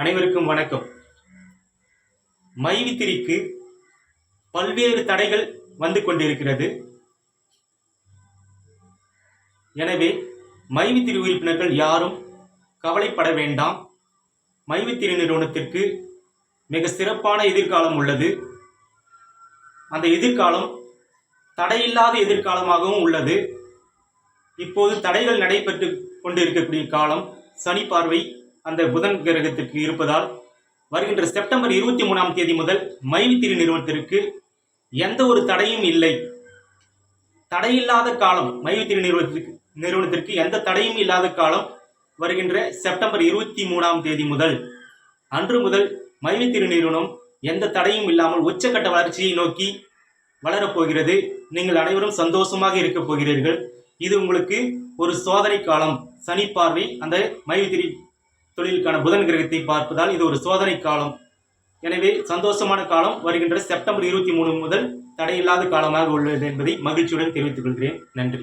அனைவருக்கும் வணக்கம். மைவித்திரிக்கு பல்வேறு தடைகள் வந்து கொண்டிருக்கிறது. எனவே மைவித்திரி உறுப்பினர்கள் யாரும் கவலைப்பட வேண்டாம். மைவித்திரி நிறுவனத்திற்கு மிக சிறப்பான எதிர்காலம் உள்ளது. அந்த எதிர்காலம் தடையில்லாத எதிர்காலமாகவும் உள்ளது. இப்போது தடைகள் நடைபெற்று கொண்டிருக்கக்கூடிய காலம் சனி பார்வை அந்த புதன் கிரகத்திற்கு இருப்பதால் வருகின்ற செப்டம்பர் 23ஆம் தேதி முதல் மைவித்திரி நிறுவனத்திற்கு எந்த ஒரு தடையும் இல்லை. தடையில்லாத காலம். மைவித்திரி நிறுவனத்திற்கு எந்த தடையும் இல்லாத காலம் வருகின்ற செப்டம்பர் 23ஆம் தேதி முதல். அன்று முதல் மைவித்திரி நிறுவனம் எந்த தடையும் இல்லாமல் உச்சக்கட்ட வளர்ச்சியை நோக்கி வளரப்போகிறது. நீங்கள் அனைவரும் சந்தோஷமாக இருக்க போகிறீர்கள். இது உங்களுக்கு ஒரு சோதனை காலம். சனி பார்வை அந்த மைவித்திரி தொழிலுக்கான புதன் கிரகத்தை பார்ப்பதால் இது ஒரு சோதனை காலம். எனவே சந்தோஷமான காலம் வருகின்ற செப்டம்பர் 23 முதல் தடையில்லாத காலமாக உள்ளது என்பதை மகிழ்ச்சியுடன் தெரிவித்துக் கொள்கிறேன். நன்றி.